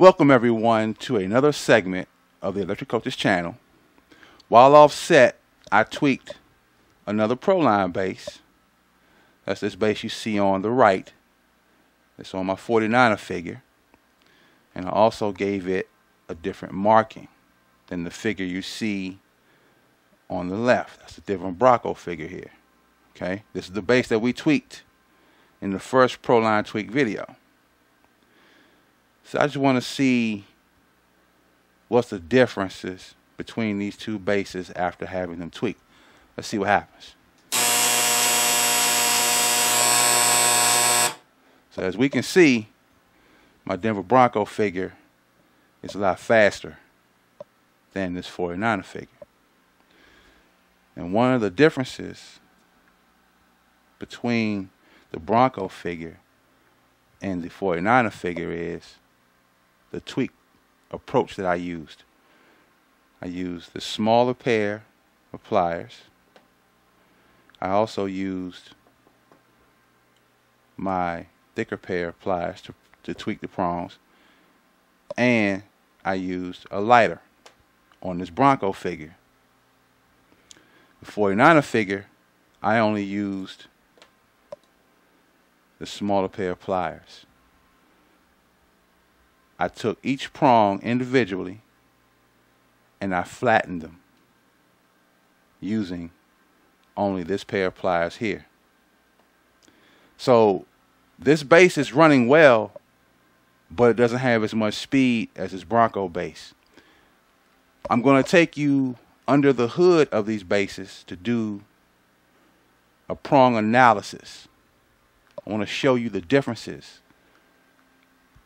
Welcome everyone to another segment of the Electric Coaches channel. While offset, I tweaked another Proline bass. That's this bass you see on the right. It's on my 49er figure. And I also gave it a different marking than the figure you see on the left. That's a different Bronco figure here. Okay, this is the bass that we tweaked in the first Proline tweak video. So I just want to see what's the differences between these two basses after having them tweaked. Let's see what happens. So as we can see, my Denver Bronco figure is a lot faster than this 49er figure. And one of the differences between the Bronco figure and the 49er figure is the tweak approach that I used. I used the smaller pair of pliers. I also used my thicker pair of pliers to tweak the prongs. And I used a lighter on this Bronco figure. The 49er figure, I only used the smaller pair of pliers. I took each prong individually and I flattened them using only this pair of pliers here. So this bass is running well, but it doesn't have as much speed as this Bronco bass. I'm going to take you under the hood of these basses to do a prong analysis. I want to show you the differences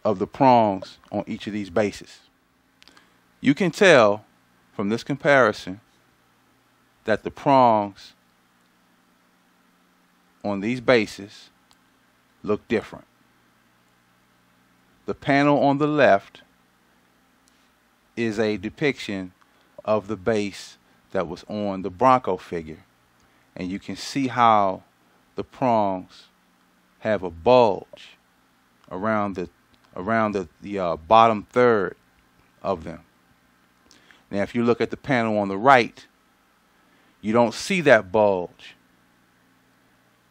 of the prongs on each of these basses. You can tell from this comparison that the prongs on these basses look different. The panel on the left is a depiction of the bass that was on the Bronco figure, and you can see how the prongs have a bulge around the bottom third of them. Now if you look at the panel on the right, you don't see that bulge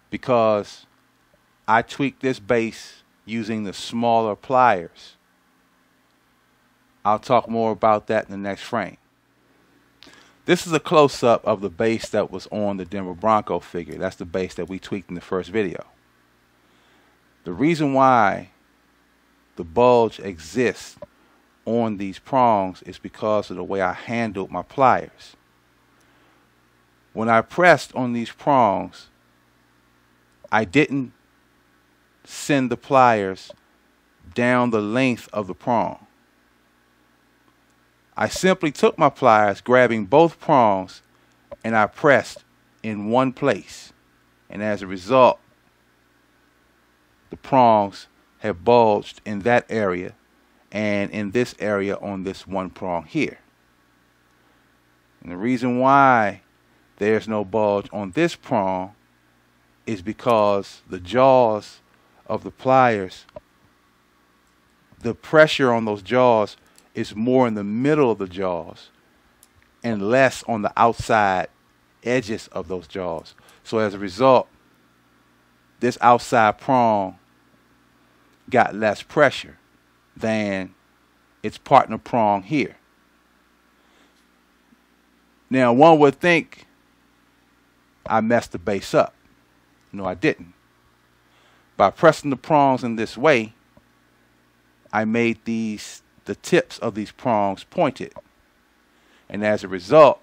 because I tweaked this bass using the smaller pliers. I'll talk more about that in the next frame. This is a close-up of the bass that was on the Denver Bronco figure. That's the bass that we tweaked in the first video. The reason why the bulge exists on these prongs is because of the way I handled my pliers. When I pressed on these prongs, I didn't send the pliers down the length of the prong. I simply took my pliers, grabbing both prongs, and I pressed in one place. And as a result, the prongs have bulged in that area and in this area on this one prong here. And the reason why there's no bulge on this prong is because the jaws of the pliers, the pressure on those jaws is more in the middle of the jaws and less on the outside edges of those jaws. So as a result, this outside prong got less pressure than its partner prong here. Now one would think I messed the bass up. No, I didn't. By pressing the prongs in this way, I made the tips of these prongs pointed. And as a result,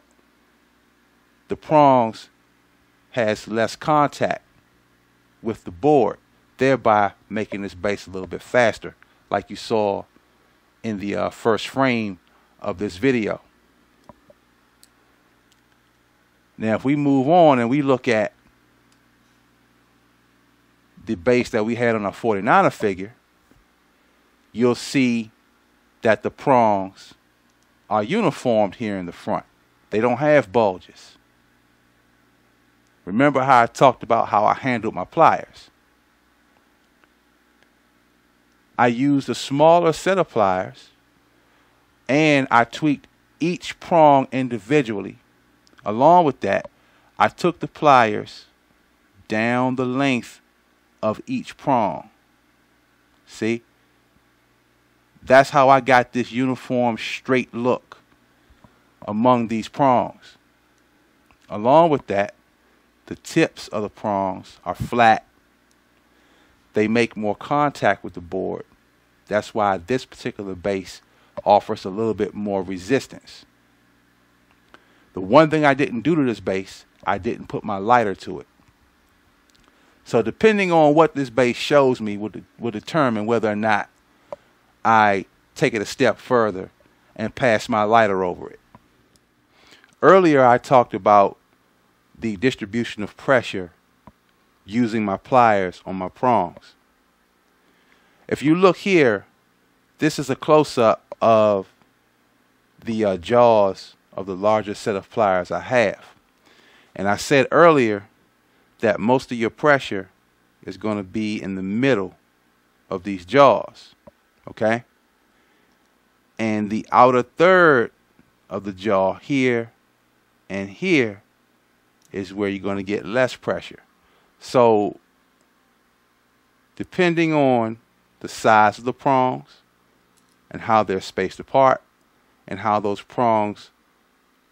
the prongs has less contact with the board, thereby making this bass a little bit faster, like you saw in the first frame of this video. Now if we move on and we look at the bass that we had on our 49er figure, you'll see that the prongs are uniformed here in the front. They don't have bulges. Remember how I talked about how I handled my pliers. I used a smaller set of pliers, and I tweaked each prong individually. Along with that, I took the pliers down the length of each prong. See? That's how I got this uniform straight look among these prongs. Along with that, the tips of the prongs are flat. They make more contact with the board. That's why this particular base offers a little bit more resistance. The one thing I didn't do to this base, I didn't put my lighter to it. So depending on what this base shows me will determine whether or not I take it a step further and pass my lighter over it. Earlier I talked about the distribution of pressure using my pliers on my prongs. If you look here, this is a close-up of the jaws of the larger set of pliers I have. And I said earlier that most of your pressure is going to be in the middle of these jaws, okay? And the outer third of the jaw here and here is where you're going to get less pressure. So depending on the size of the prongs and how they're spaced apart and how those prongs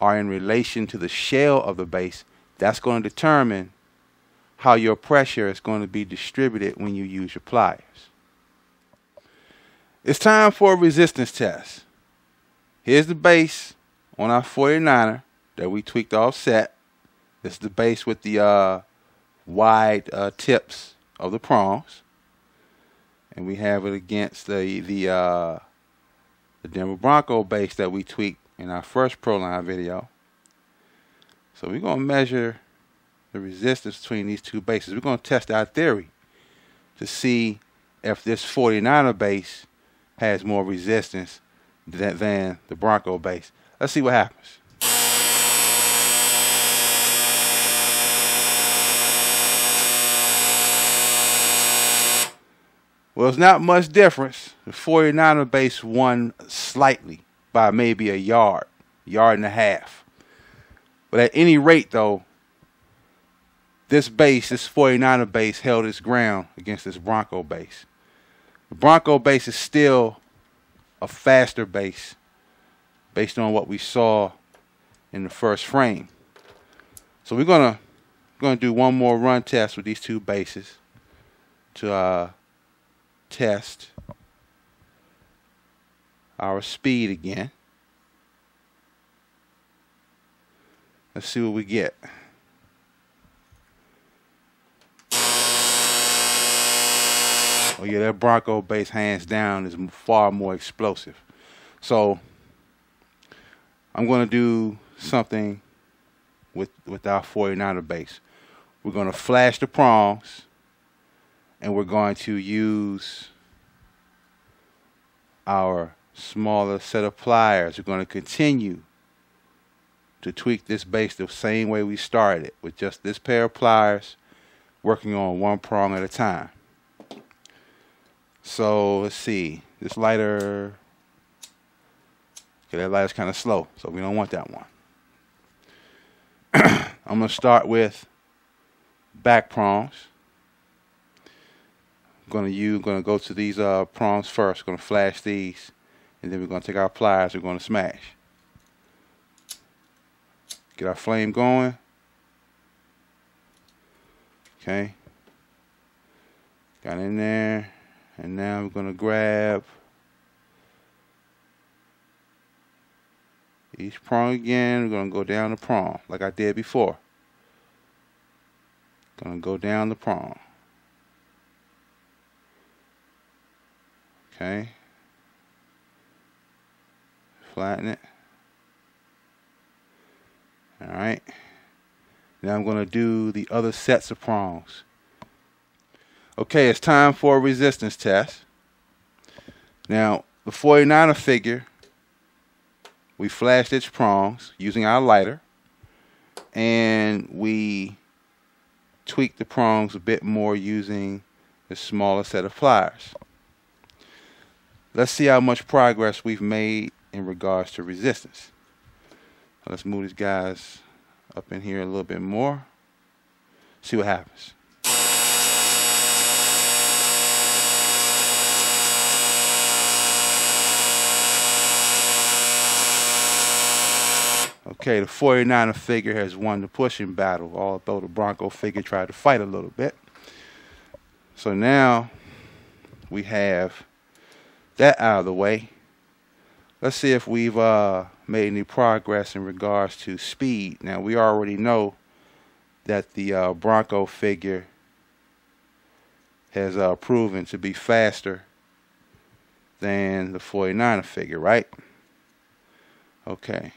are in relation to the shell of the base, that's going to determine how your pressure is going to be distributed when you use your pliers. It's time for a resistance test. Here's the base on our 49er that we tweaked offset. This is the base with the wide tips of the prongs. And we have it against the Denver Bronco base that we tweaked in our first Proline video. So we're going to measure the resistance between these two bases. We're going to test our theory to see if this 49er base has more resistance than the Bronco base. Let's see what happens. Well, it's not much difference. The 49er base won slightly by maybe a yard and a half. But at any rate, though, this 49er base held its ground against this Bronco base. The Bronco base is still a faster base based on what we saw in the first frame. So we're gonna do one more run test with these two bases to test our speed again. Let's see what we get. Oh yeah, that Bronco base hands down is far more explosive. So I'm going to do something with our 49er base. We're going to flash the prongs, and we're going to use our smaller set of pliers. We're going to continue to tweak this base the same way we started, with just this pair of pliers, working on one prong at a time. So let's see, this lighter, okay, that lighter's kind of slow, so we don't want that one. I'm going to start with back prongs. I'm going to go to these prongs first. We're going to flash these, and then we're going to take our pliers, we're going to smash. Get our flame going. Okay. Got in there. And now we're going to grab each prong again. We're going to go down the prong like I did before. Going to go down the prong. Okay. Flatten it. Alright. Now I'm going to do the other sets of prongs. Okay, it's time for a resistance test. Now, the 49er figure, we flashed its prongs using our lighter, and we tweaked the prongs a bit more using the smaller set of pliers. let's see how much progress we've made in regards to resistance. Let's move these guys up in here a little bit more. See what happens. Okay, the 49er figure has won the pushing battle, although the Bronco figure tried to fight a little bit. So now we have that out of the way. Let's see if we've made any progress in regards to speed. Now, we already know that the Bronco figure has proven to be faster than the 49er figure, right? Okay.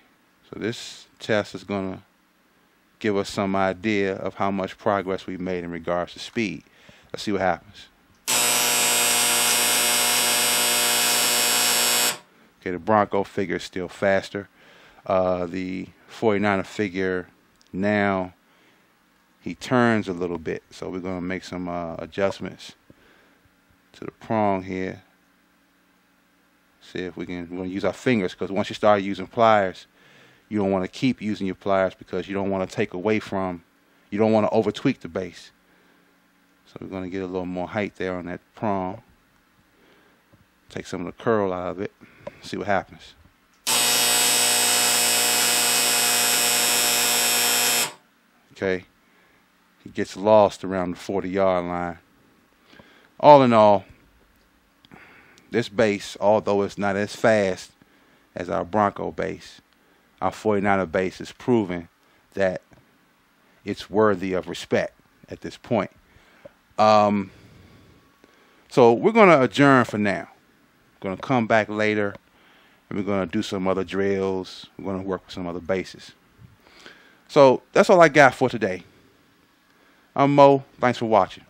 So this test is going to give us some idea of how much progress we've made in regards to speed. Let's see what happens. Okay, the Bronco figure is still faster. The 49er figure now, he turns a little bit. So we're going to make some adjustments to the prong here. See if we're going to use our fingers, because once you start using pliers, you don't want to keep using your pliers because you don't want to take away from, you don't want to over tweak the base. So we're going to get a little more height there on that prong. Take some of the curl out of it. See what happens. Okay. He gets lost around the 40-yard line. All in all, this base, although it's not as fast as our Bronco base, our 49er base is proving that it's worthy of respect at this point. So we're going to adjourn for now. We're going to come back later, and we're going to do some other drills. We're going to work with some other bases. So that's all I got for today. I'm Mo. Thanks for watching.